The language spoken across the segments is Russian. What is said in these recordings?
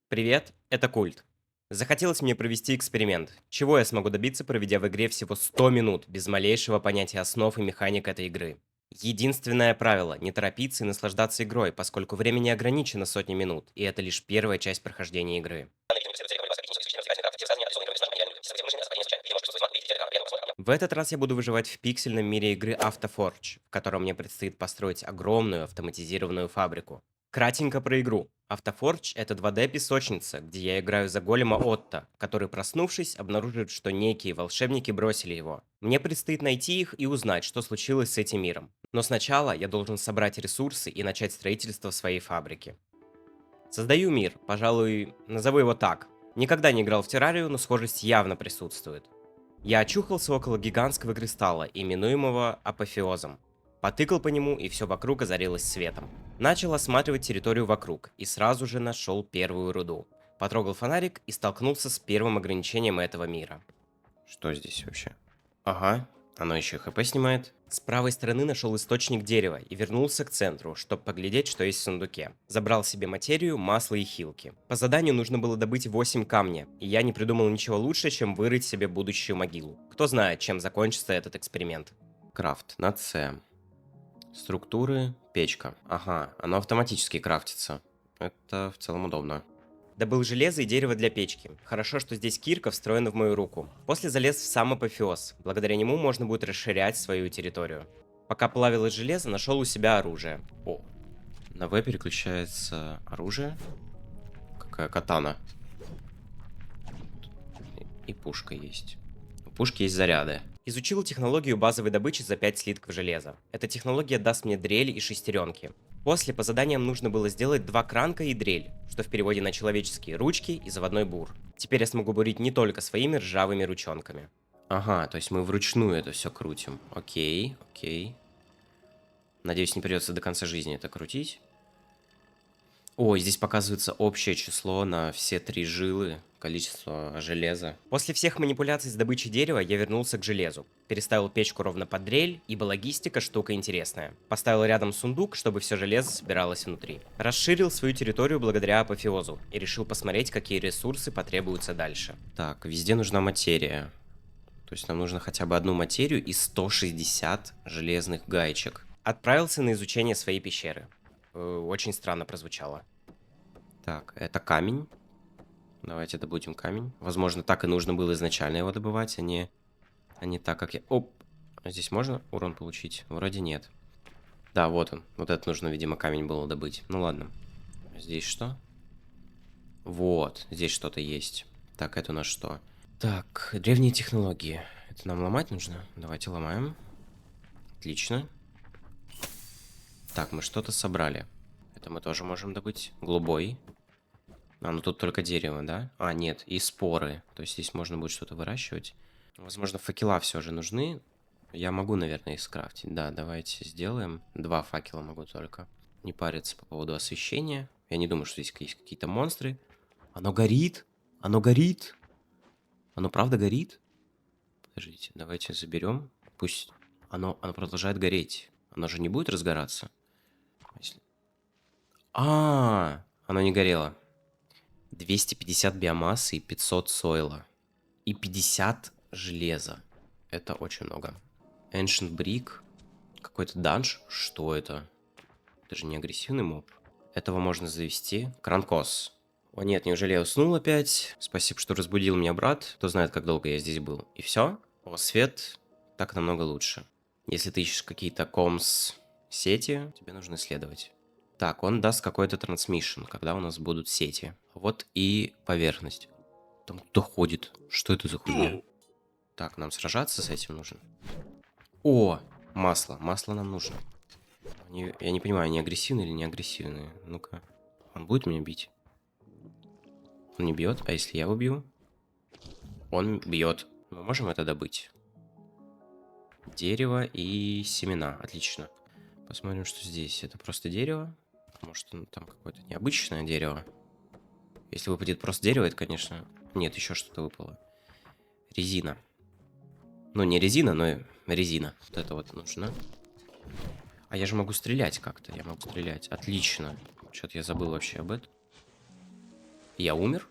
Привет, это Культ. Захотелось мне провести эксперимент. Чего я смогу добиться, проведя в игре всего 100 минут, без малейшего понятия основ и механик этой игры? Единственное правило — не торопиться и наслаждаться игрой, поскольку время не ограничено сотней минут, и это лишь первая часть прохождения игры. В этот раз я буду выживать в пиксельном мире игры AutoForge, в котором мне предстоит построить огромную автоматизированную фабрику. Кратенько про игру. AutoForge — это 2D-песочница, где я играю за голема Отто, который, проснувшись, обнаружит, что некие волшебники бросили его. Мне предстоит найти их и узнать, что случилось с этим миром. Но сначала я должен собрать ресурсы и начать строительство своей фабрики. Создаю мир, пожалуй, назову его так. Никогда не играл в террарию, но схожесть явно присутствует. Я очухался около гигантского кристалла, именуемого апофеозом. Потыкал по нему, и все вокруг озарилось светом. Начал осматривать территорию вокруг, и сразу же нашел первую руду. Потрогал фонарик и столкнулся с первым ограничением этого мира. Что здесь вообще? Ага, оно еще хп снимает. С правой стороны нашел источник дерева и вернулся к центру, чтобы поглядеть, что есть в сундуке. Забрал себе материю, масло и хилки. По заданию нужно было добыть 8 камня, и я не придумал ничего лучше, чем вырыть себе будущую могилу. Кто знает, чем закончится этот эксперимент. Крафт на С. Структуры, печка. Ага, оно автоматически крафтится. Это в целом удобно. Добыл железо и дерево для печки. Хорошо, что здесь кирка встроена в мою руку. После залез в сам апофеоз. Благодаря нему можно будет расширять свою территорию. Пока плавилось железо, нашел у себя оружие. О, на В переключается оружие. Какая катана. И пушка есть. У пушки есть заряды. Изучил технологию базовой добычи за 5 слитков железа. Эта технология даст мне дрель и шестеренки. После по заданиям нужно было сделать 2 кранка и дрель, что в переводе на человеческие ручки и заводной бур. Теперь я смогу бурить не только своими ржавыми ручонками. Ага, то есть мы вручную это все крутим. Окей, окей. Надеюсь, не придется до конца жизни это крутить. Ой, здесь показывается общее число на все 3 жилы, количество железа. После всех манипуляций с добычей дерева я вернулся к железу. Переставил печку ровно под дрель, ибо логистика штука интересная. Поставил рядом сундук, чтобы все железо собиралось внутри. Расширил свою территорию благодаря апофеозу и решил посмотреть, какие ресурсы потребуются дальше. Так, везде нужна материя. То есть нам нужно хотя бы одну материю и 160 железных гаечек. Отправился на изучение своей пещеры. Очень странно прозвучало. Так, это камень. Давайте добудем камень. Возможно, так и нужно было изначально его добывать, а не так, как я... Оп! А здесь можно урон получить? Вроде нет. Да, вот он. Вот это нужно, видимо, камень было добыть. Ну ладно. Здесь что? Вот, здесь что-то есть. Так, это у нас что? Так, древние технологии. Это нам ломать нужно? Давайте ломаем. Отлично. Так, мы что-то собрали. Это мы тоже можем добыть. Голубой. А, ну тут только дерево, да? А, нет, и споры. То есть здесь можно будет что-то выращивать. Возможно, факела все же нужны. Я могу, наверное, их скрафтить. Да, давайте сделаем. 2 факела могу только. Не париться по поводу освещения. Я не думаю, что здесь есть какие-то монстры. Оно горит! Оно горит! Оно правда горит? Подождите, давайте заберем. Пусть оно продолжает гореть. Оно же не будет разгораться? Если... Оно не горело. 250 биомассы и 500 сойла. И 50 железа. Это очень много. Ancient Brick. Какой-то данж. Что это? Это же не агрессивный моб. Этого можно завести. Кранкос. О нет, неужели я уснул опять? Спасибо, что разбудил меня, брат. Кто знает, как долго я здесь был. И все? О, свет. Так намного лучше. Если ты ищешь какие-то комс сети, тебе нужно исследовать. Так, он даст какой-то трансмиссион, когда у нас будут сети. Вот и поверхность. Там кто ходит? Что это за хуйня? Так, нам сражаться с этим нужно. О, масло. Масло нам нужно. Я не понимаю, они агрессивные или не агрессивные. Ну-ка. Он будет меня бить? Он не бьет? А если я его бью? Он бьет. Мы можем это добыть? Дерево и семена. Отлично. Посмотрим, что здесь. Это просто дерево. Может, там какое-то необычное дерево. Если выпадет просто дерево, это, конечно... Нет, еще что-то выпало. Резина. Ну, не резина, но резина. Вот это вот нужно. А я же могу стрелять как-то. Я могу стрелять. Отлично. Что-то я забыл вообще об этом. Я умер?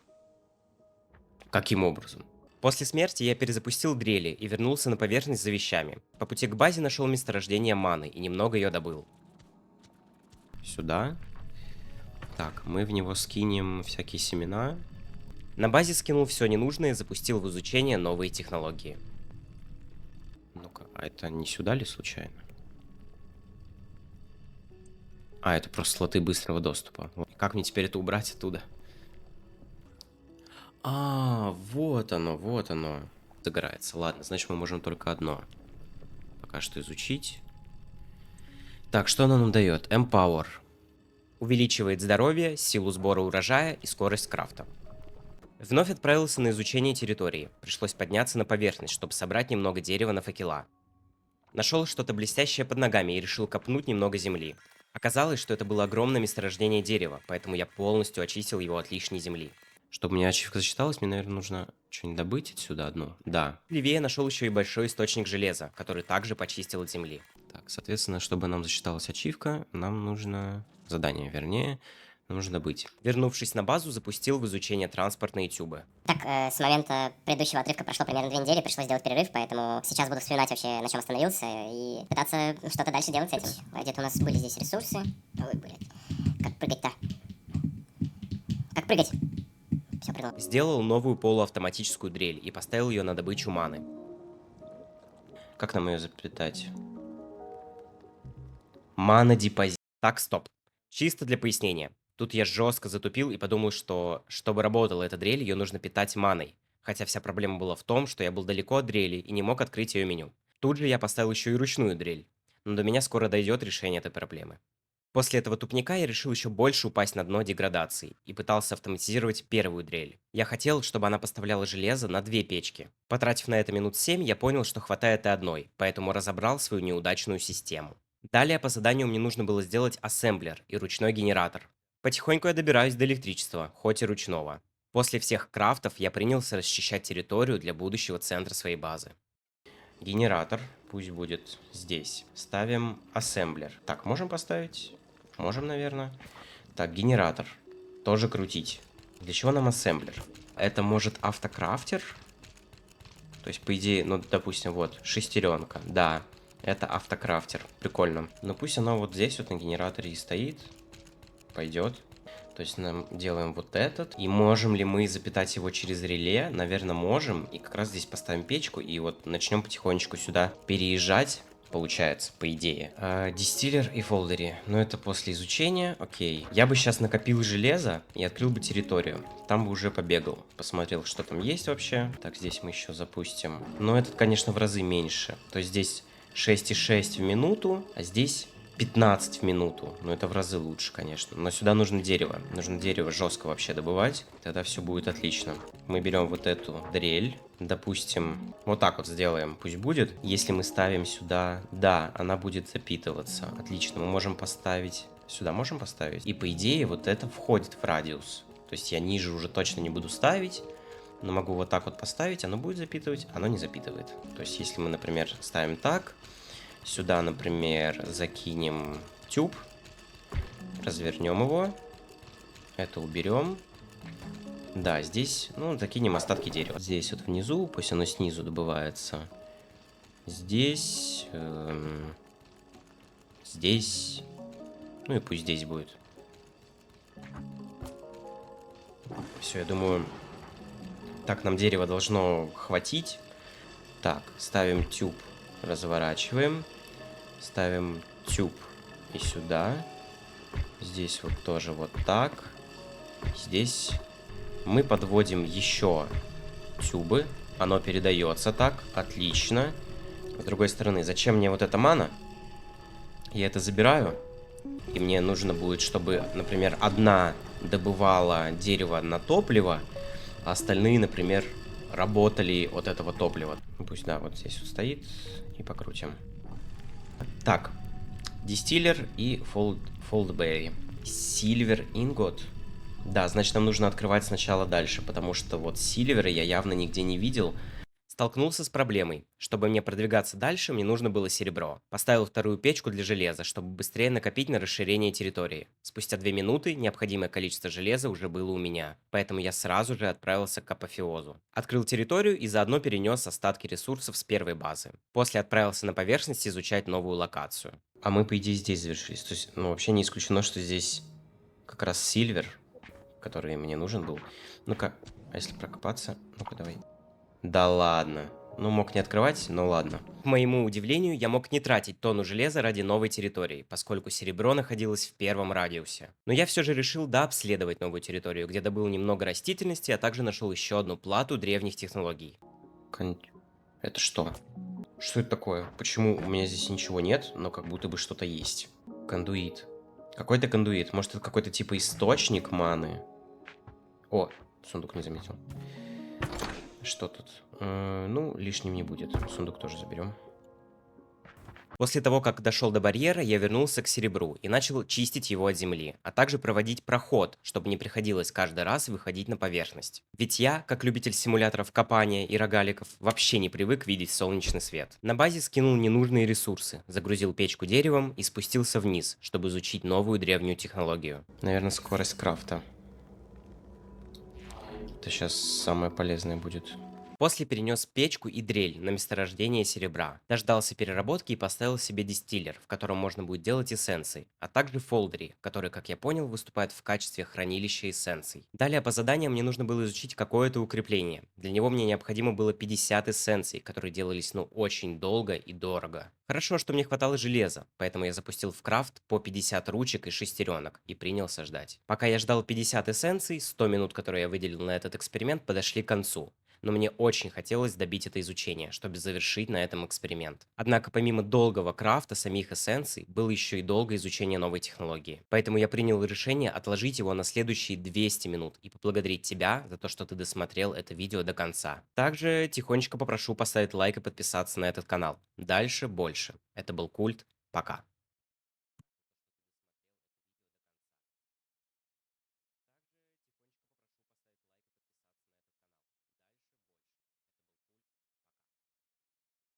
Каким образом? После смерти я перезапустил дрели и вернулся на поверхность за вещами. По пути к базе нашел месторождение маны и немного ее добыл. Сюда. Так, мы в него скинем всякие семена. На базе скинул все ненужное и запустил в изучение новые технологии. Ну-ка, а это не сюда ли случайно? А, это просто слоты быстрого доступа. Как мне теперь это убрать оттуда? А, вот оно, вот оно. Загорается. Ладно, значит мы можем только одно. Пока что изучить. Так, что оно нам дает? Empower. Увеличивает здоровье, силу сбора урожая и скорость крафта. Вновь отправился на изучение территории. Пришлось подняться на поверхность, чтобы собрать немного дерева на факела. Нашел что-то блестящее под ногами и решил копнуть немного земли. Оказалось, что это было огромное месторождение дерева, поэтому я полностью очистил его от лишней земли. Чтобы у меня ачивка засчиталась, мне, наверное, нужно что-нибудь добыть отсюда одно. Да. Левее нашел еще и большой источник железа, который также почистил от земли. Так, соответственно, чтобы нам засчиталась ачивка, нам нужно... Задание, вернее, нам нужно добыть. Вернувшись на базу, запустил в изучение транспортные тюбы. Так, с момента предыдущего отрывка прошло примерно 2 недели, пришлось сделать перерыв, поэтому сейчас буду вспоминать вообще, на чем остановился, и пытаться что-то дальше делать с этим. Где-то у нас были здесь ресурсы. Ой, блядь. Как прыгать-то? Как прыгать? Все, прыгнул. Сделал новую полуавтоматическую дрель и поставил ее на добычу маны. Как нам ее запитать? Мана-депозит. Так, стоп. Чисто для пояснения. Тут я жестко затупил и подумал, что, чтобы работала эта дрель, ее нужно питать маной. Хотя вся проблема была в том, что я был далеко от дрели и не мог открыть ее меню. Тут же я поставил еще и ручную дрель. Но до меня скоро дойдет решение этой проблемы. После этого тупника я решил еще больше упасть на дно деградации и пытался автоматизировать первую дрель. Я хотел, чтобы она поставляла железо на 2 печки. Потратив на это минут 7, я понял, что хватает и одной, поэтому разобрал свою неудачную систему. Далее по заданию мне нужно было сделать ассемблер и ручной генератор. Потихоньку я добираюсь до электричества, хоть и ручного. После всех крафтов я принялся расчищать территорию для будущего центра своей базы. Генератор пусть будет здесь. Ставим ассемблер. Так, можем поставить? Можем, наверное. Так, генератор. Тоже крутить. Для чего нам ассемблер? Это может автокрафтер? То есть, по идее, ну, допустим, вот, шестеренка. Да, это автокрафтер. Прикольно. Но пусть оно вот здесь вот на генераторе и стоит. Пойдет. То есть нам делаем вот этот. И можем ли мы запитать его через реле? Наверное, можем. И как раз здесь поставим печку. И вот начнем потихонечку сюда переезжать. Получается, по идее. Дистиллер и фолдери. Но это после изучения. Окей. Я бы сейчас накопил железо и открыл бы территорию. Там бы уже побегал. Посмотрел, что там есть вообще. Так, здесь мы еще запустим. Но этот, конечно, в разы меньше. То есть здесь 6,6 в минуту, а здесь 15 в минуту. Но это в разы лучше, конечно. Но сюда нужно дерево. Нужно дерево жестко вообще добывать. Тогда все будет отлично. Мы берем вот эту дрель. Допустим, вот так вот сделаем. Пусть будет. Если мы ставим сюда... Да, она будет запитываться. Отлично. Мы можем поставить... Сюда можем поставить? И по идее вот это входит в радиус. То есть я ниже уже точно не буду ставить. Но могу вот так вот поставить. Оно будет запитывать. Оно не запитывает. То есть если мы, например, ставим так... Сюда, например, закинем тюб, развернем его, это уберем. Да, здесь, ну, закинем остатки дерева. Здесь вот внизу, пусть оно снизу добывается. Здесь, здесь, ну и пусть здесь будет. Все, я думаю, так нам дерева должно хватить. Так, ставим тюб, разворачиваем. Ставим тюб и сюда. Здесь вот тоже вот так. Здесь мы подводим еще тюбы. Оно передается так. Отлично. С другой стороны, зачем мне вот эта мана? Я это забираю. И мне нужно будет, чтобы, например, одна добывала дерево на топливо, а остальные, например, работали от этого топлива. Пусть, да, вот здесь вот стоит. И покрутим. Так, дистиллер и фолдберри. Сильвер ингот. Да, значит, нам нужно открывать сначала дальше, потому что вот сильвера я явно нигде не видел. Столкнулся с проблемой. Чтобы мне продвигаться дальше, мне нужно было серебро. Поставил вторую печку для железа, чтобы быстрее накопить на расширение территории. Спустя 2 минуты необходимое количество железа уже было у меня, поэтому я сразу же отправился к апофеозу. Открыл территорию и заодно перенес остатки ресурсов с первой базы. После отправился на поверхность изучать новую локацию. А мы, по идее, здесь завершились. То есть, ну, вообще не исключено, что здесь как раз Сильвер, который мне нужен был. Ну-ка, а если прокопаться? Ну-ка, давай. Да ладно. Ну, мог не открывать, но ладно. К моему удивлению, я мог не тратить тонну железа ради новой территории, поскольку серебро находилось в первом радиусе. Но я все же решил дообследовать новую территорию, где добыл немного растительности, а также нашел еще одну плату древних технологий. Это что? Что это такое? Почему у меня здесь ничего нет, но как будто бы что-то есть? Кондуит. Какой-то кондуит. Может, это какой-то типа источник маны? О, сундук не заметил. Что тут? Ну, лишним не будет. Сундук тоже заберем. После того, как дошел до барьера, я вернулся к серебру и начал чистить его от земли, а также проводить проход, чтобы не приходилось каждый раз выходить на поверхность. Ведь я, как любитель симуляторов копания и рогаликов, вообще не привык видеть солнечный свет. На базе скинул ненужные ресурсы, загрузил печку деревом и спустился вниз, чтобы изучить новую древнюю технологию. Наверное, скорость крафта. Это сейчас самое полезное будет. После перенес печку и дрель на месторождение серебра. Дождался переработки и поставил себе дистиллер, в котором можно будет делать эссенции, а также фолдери, которые, как я понял, выступают в качестве хранилища эссенций. Далее по заданиям мне нужно было изучить какое-то укрепление. Для него мне необходимо было 50 эссенций, которые делались очень долго и дорого. Хорошо, что мне хватало железа, поэтому я запустил в крафт по 50 ручек и шестеренок и принялся ждать. Пока я ждал 50 эссенций, 100 минут, которые я выделил на этот эксперимент, подошли к концу. Но мне очень хотелось добить это изучение, чтобы завершить на этом эксперимент. Однако помимо долгого крафта самих эссенций, было еще и долгое изучение новой технологии. Поэтому я принял решение отложить его на следующие 200 минут и поблагодарить тебя за то, что ты досмотрел это видео до конца. Также тихонечко попрошу поставить лайк и подписаться на этот канал. Дальше больше. Это был Культ. Пока.